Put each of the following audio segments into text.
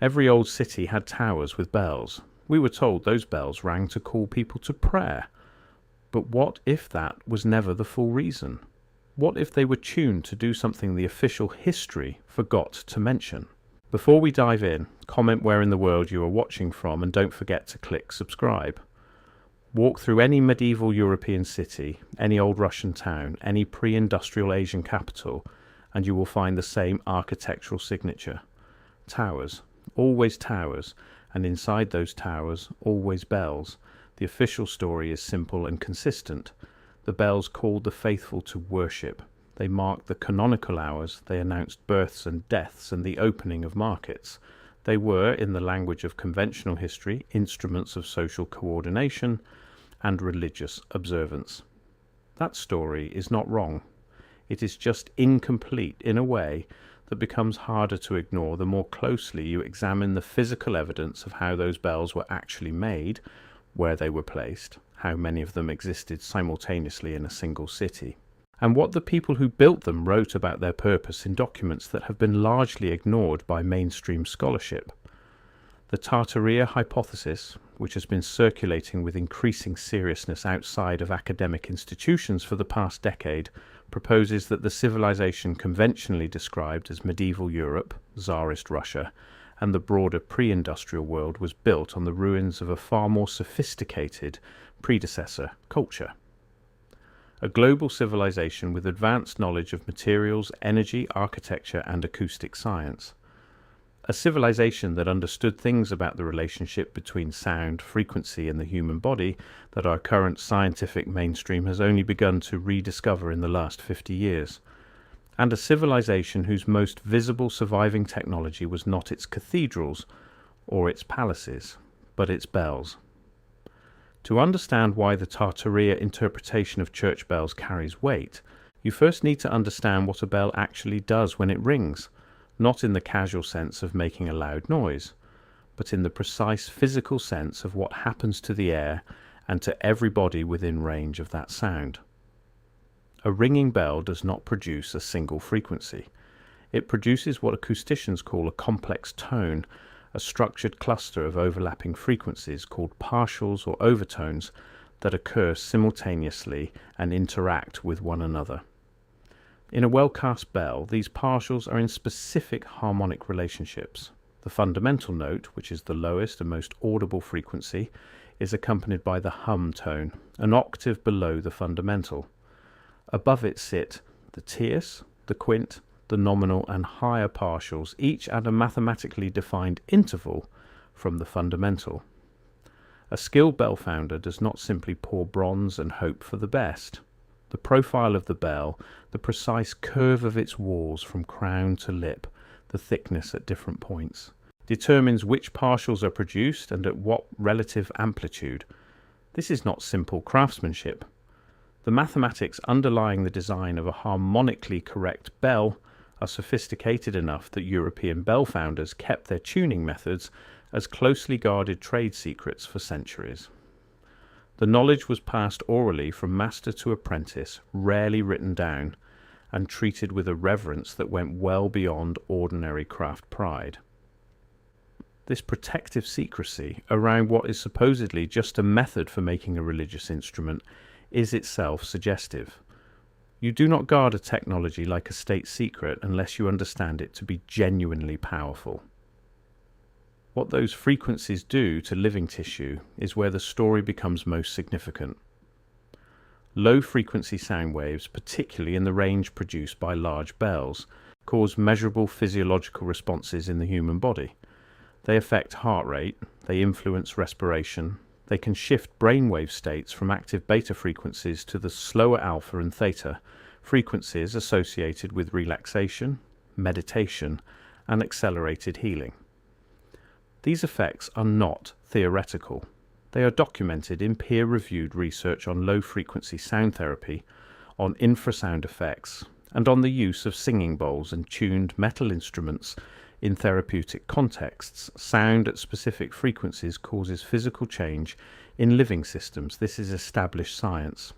Every old city had towers with bells. We were told those bells rang to call people to prayer. But what if that was never the full reason? What if they were tuned to do something the official history forgot to mention? Before we dive in, comment where in the world you are watching from and don't forget to click subscribe. Walk through any medieval European city, any old Russian town, any pre-industrial Asian capital, and you will find the same architectural signature. Towers, always towers, and inside those towers, always bells. The official story is simple and consistent. The bells called the faithful to worship. They marked the canonical hours, they announced births and deaths and the opening of markets. They were, in the language of conventional history, instruments of social coordination and religious observance. That story is not wrong. It is just incomplete in a way that becomes harder to ignore the more closely you examine the physical evidence of how those bells were actually made, where they were placed, how many of them existed simultaneously in a single city, and what the people who built them wrote about their purpose in documents that have been largely ignored by mainstream scholarship. The Tartaria hypothesis, which has been circulating with increasing seriousness outside of academic institutions for the past decade, proposes that the civilization conventionally described as medieval Europe, Tsarist Russia, and the broader pre-industrial world was built on the ruins of a far more sophisticated predecessor culture. A global civilization with advanced knowledge of materials, energy, architecture, and acoustic science. A civilization that understood things about the relationship between sound, frequency, and the human body that our current scientific mainstream has only begun to rediscover in the last 50 years. And a civilization whose most visible surviving technology was not its cathedrals or its palaces, but its bells. To understand why the Tartaria interpretation of church bells carries weight, you first need to understand what a bell actually does when it rings, not in the casual sense of making a loud noise, but in the precise physical sense of what happens to the air and to everybody within range of that sound. A ringing bell does not produce a single frequency. It produces what acousticians call a complex tone, a structured cluster of overlapping frequencies called partials or overtones that occur simultaneously and interact with one another. In a well-cast bell, these partials are in specific harmonic relationships. The fundamental note, which is the lowest and most audible frequency, is accompanied by the hum tone, an octave below the fundamental. Above it sit the tierce, the quint, the nominal, and higher partials, each at a mathematically defined interval from the fundamental. A skilled bell founder does not simply pour bronze and hope for the best. The profile of the bell, the precise curve of its walls from crown to lip, the thickness at different points, determines which partials are produced and at what relative amplitude. This is not simple craftsmanship. The mathematics underlying the design of a harmonically correct bell are sophisticated enough that European bell founders kept their tuning methods as closely guarded trade secrets for centuries. The knowledge was passed orally from master to apprentice, rarely written down, and treated with a reverence that went well beyond ordinary craft pride. This protective secrecy around what is supposedly just a method for making a religious instrument is itself suggestive. You do not guard a technology like a state secret unless you understand it to be genuinely powerful. What those frequencies do to living tissue is where the story becomes most significant. Low-frequency sound waves, particularly in the range produced by large bells, cause measurable physiological responses in the human body. They affect heart rate, they influence respiration, they can shift brainwave states from active beta frequencies to the slower alpha and theta, frequencies associated with relaxation, meditation, and accelerated healing. These effects are not theoretical. They are documented in peer-reviewed research on low-frequency sound therapy, on infrasound effects, and on the use of singing bowls and tuned metal instruments in therapeutic contexts. Sound at specific frequencies causes physical change in living systems. This is established science.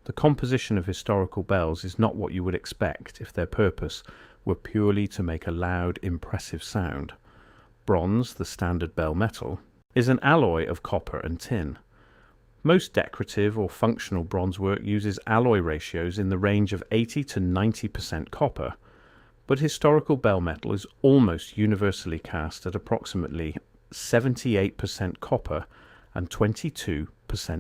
The composition of historical bells is not what you would expect if their purpose were purely to make a loud, impressive sound. Bronze, the standard bell metal, is an alloy of copper and tin. Most decorative or functional bronze work uses alloy ratios in the range of 80 to 90% copper, but historical bell metal is almost universally cast at approximately 78% copper and 22%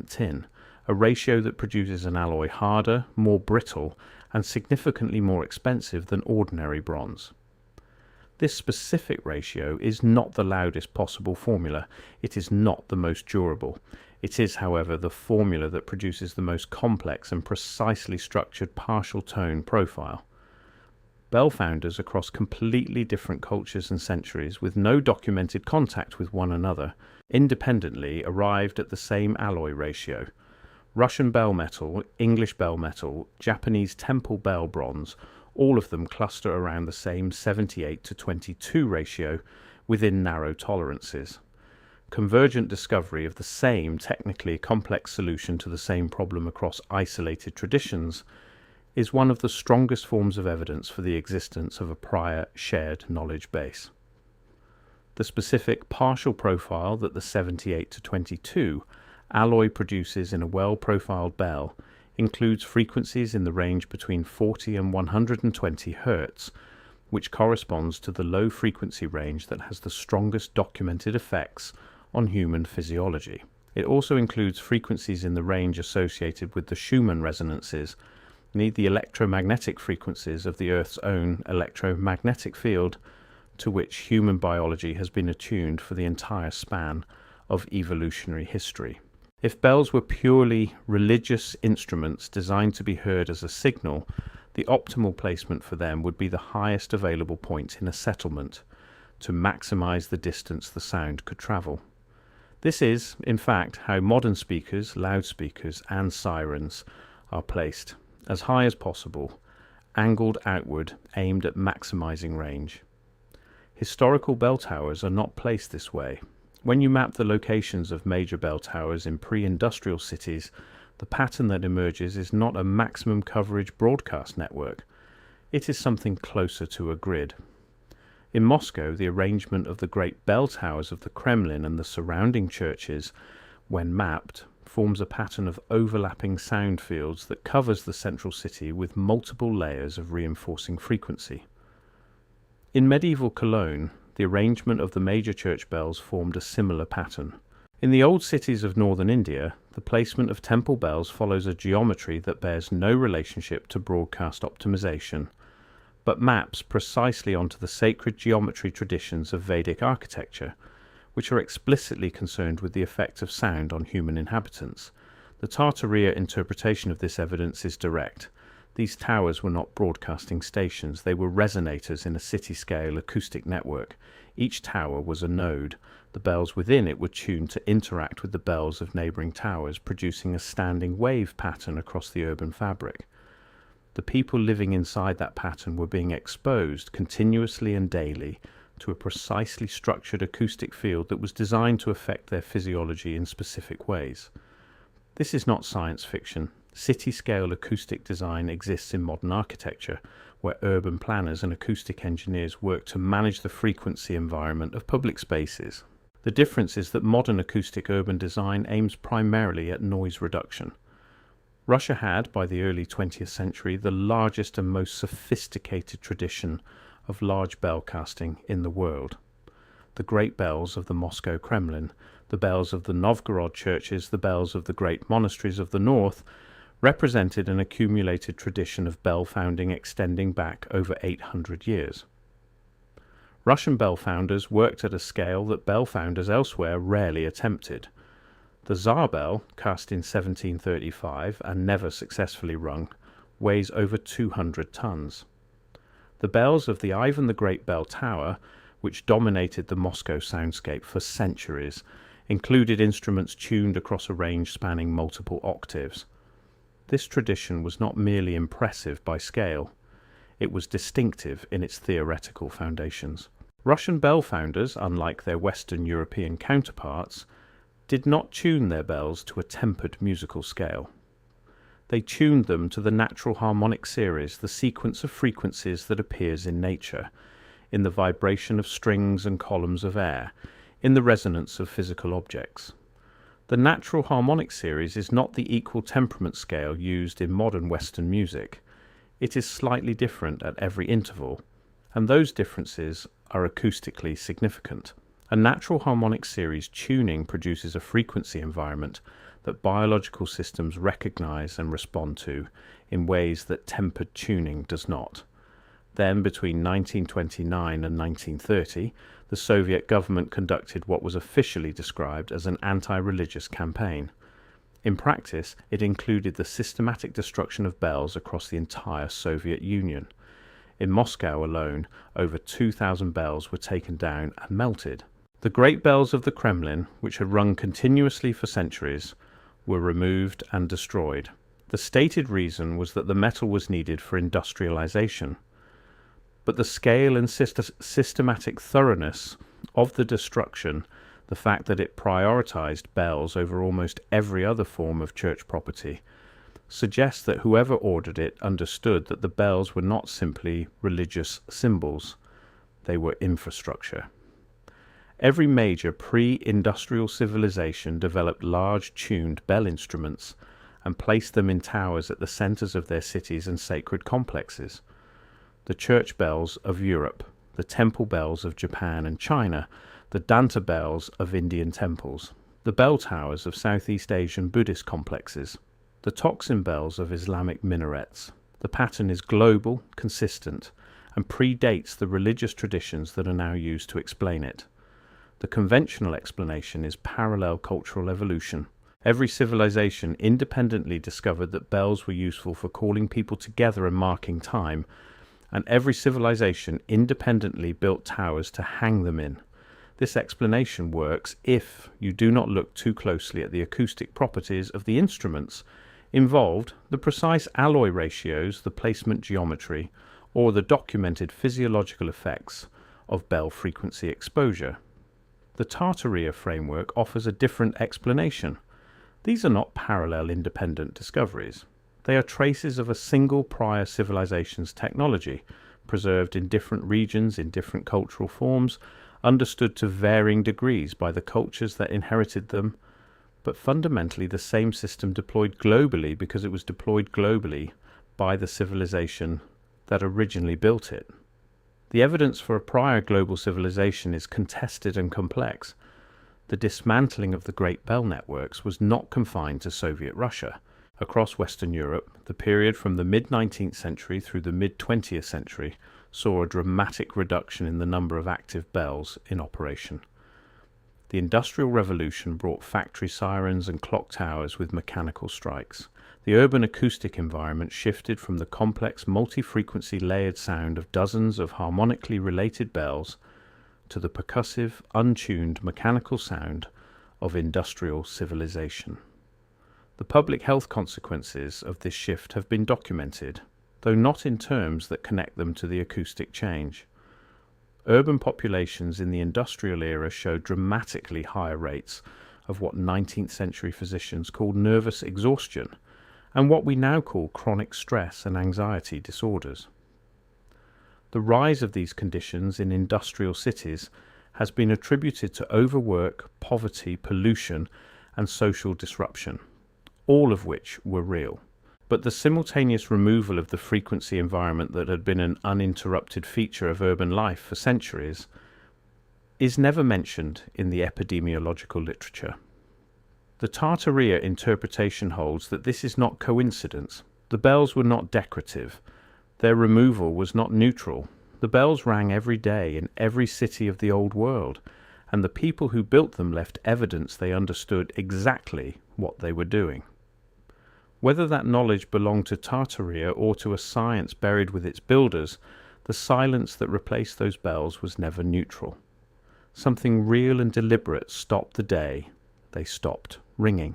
tin, a ratio that produces an alloy harder, more brittle, and significantly more expensive than ordinary bronze. This specific ratio is not the loudest possible formula. It is not the most durable. It is, however, the formula that produces the most complex and precisely structured partial tone profile. Bell founders across completely different cultures and centuries, with no documented contact with one another, independently arrived at the same alloy ratio. Russian bell metal, English bell metal, Japanese temple bell bronze, all of them cluster around the same 78 to 22 ratio within narrow tolerances. Convergent discovery of the same technically complex solution to the same problem across isolated traditions is one of the strongest forms of evidence for the existence of a prior shared knowledge base. The specific partial profile that the 78 to 22 alloy produces in a well-profiled bell includes frequencies in the range between 40 and 120 Hz, which corresponds to the low frequency range that has the strongest documented effects on human physiology. It also includes frequencies in the range associated with the Schumann resonances, the electromagnetic frequencies of the Earth's own electromagnetic field, to which human biology has been attuned for the entire span of evolutionary history. If bells were purely religious instruments designed to be heard as a signal, the optimal placement for them would be the highest available point in a settlement, to maximize the distance the sound could travel. This is, in fact, how modern speakers, loudspeakers, and sirens are placed, as high as possible, angled outward, aimed at maximizing range. Historical bell towers are not placed this way. When you map the locations of major bell towers in pre-industrial cities, the pattern that emerges is not a maximum coverage broadcast network. It is something closer to a grid. In Moscow, the arrangement of the great bell towers of the Kremlin and the surrounding churches, when mapped, forms a pattern of overlapping sound fields that covers the central city with multiple layers of reinforcing frequency. In medieval Cologne, the arrangement of the major church bells formed a similar pattern. In the old cities of northern India, the placement of temple bells follows a geometry that bears no relationship to broadcast optimization, but maps precisely onto the sacred geometry traditions of Vedic architecture, which are explicitly concerned with the effect of sound on human inhabitants. The Tartariya interpretation of this evidence is direct. These towers were not broadcasting stations, they were resonators in a city-scale acoustic network. Each tower was a node. The bells within it were tuned to interact with the bells of neighbouring towers, producing a standing wave pattern across the urban fabric. The people living inside that pattern were being exposed continuously and daily to a precisely structured acoustic field that was designed to affect their physiology in specific ways. This is not science fiction. City-scale acoustic design exists in modern architecture, where urban planners and acoustic engineers work to manage the frequency environment of public spaces. The difference is that modern acoustic urban design aims primarily at noise reduction. Russia had, by the early 20th century, the largest and most sophisticated tradition of large bell casting in the world. The great bells of the Moscow Kremlin, the bells of the Novgorod churches, the bells of the great monasteries of the north, represented an accumulated tradition of bell founding extending back over 800 years. Russian bell founders worked at a scale that bell founders elsewhere rarely attempted. The Tsar bell, cast in 1735 and never successfully rung, weighs over 200 tons. The bells of the Ivan the Great bell tower, which dominated the Moscow soundscape for centuries, included instruments tuned across a range spanning multiple octaves. This tradition was not merely impressive by scale, it was distinctive in its theoretical foundations. Russian bell founders, unlike their Western European counterparts, did not tune their bells to a tempered musical scale. They tuned them to the natural harmonic series, the sequence of frequencies that appears in nature. in the vibration of strings and columns of air, in the resonance of physical objects. The natural harmonic series is not the equal temperament scale used in modern Western music. It is slightly different at every interval, and those differences are acoustically significant. A natural harmonic series tuning produces a frequency environment that biological systems recognize and respond to in ways that tempered tuning does not. Then, between 1929 and 1930, the Soviet government conducted what was officially described as an anti-religious campaign. In practice, it included the systematic destruction of bells across the entire Soviet Union. In Moscow alone, over 2,000 bells were taken down and melted. The great bells of the Kremlin, which had rung continuously for centuries, were removed and destroyed. The stated reason was that the metal was needed for industrialization. But the scale and systematic thoroughness of the destruction, the fact that it prioritized bells over almost every other form of church property, suggests that whoever ordered it understood that the bells were not simply religious symbols, they were infrastructure. Every major pre-industrial civilization developed large tuned bell instruments and placed them in towers at the centers of their cities and sacred complexes. The church bells of Europe, the temple bells of Japan and China, the danta bells of Indian temples, the bell towers of Southeast Asian Buddhist complexes, the tocsin bells of Islamic minarets. The pattern is global, consistent, and predates the religious traditions that are now used to explain it. The conventional explanation is parallel cultural evolution. Every civilization independently discovered that bells were useful for calling people together and marking time, and every civilization independently built towers to hang them in. This explanation works if you do not look too closely at the acoustic properties of the instruments involved, the precise alloy ratios, the placement geometry, or the documented physiological effects of bell frequency exposure. The Tartaria framework offers a different explanation. These are not parallel independent discoveries. They are traces of a single prior civilization's technology, preserved in different regions in different cultural forms, understood to varying degrees by the cultures that inherited them, but fundamentally the same system deployed globally because it was deployed globally by the civilization that originally built it. The evidence for a prior global civilization is contested and complex. The dismantling of the great bell networks was not confined to Soviet Russia. Across Western Europe, the period from the mid-19th century through the mid-20th century saw a dramatic reduction in the number of active bells in operation. The Industrial Revolution brought factory sirens and clock towers with mechanical strikes. The urban acoustic environment shifted from the complex multi-frequency layered sound of dozens of harmonically related bells to the percussive, untuned mechanical sound of industrial civilization. The public health consequences of this shift have been documented, though not in terms that connect them to the acoustic change. Urban populations in the industrial era showed dramatically higher rates of what 19th century physicians called nervous exhaustion, and what we now call chronic stress and anxiety disorders. The rise of these conditions in industrial cities has been attributed to overwork, poverty, pollution, and social disruption, all of which were real. But the simultaneous removal of the frequency environment that had been an uninterrupted feature of urban life for centuries is never mentioned in the epidemiological literature. The Tartaria interpretation holds that this is not coincidence. The bells were not decorative. Their removal was not neutral. The bells rang every day in every city of the old world, and the people who built them left evidence they understood exactly what they were doing. Whether that knowledge belonged to Tartaria or to a science buried with its builders, the silence that replaced those bells was never neutral. Something real and deliberate stopped the day they stopped ringing.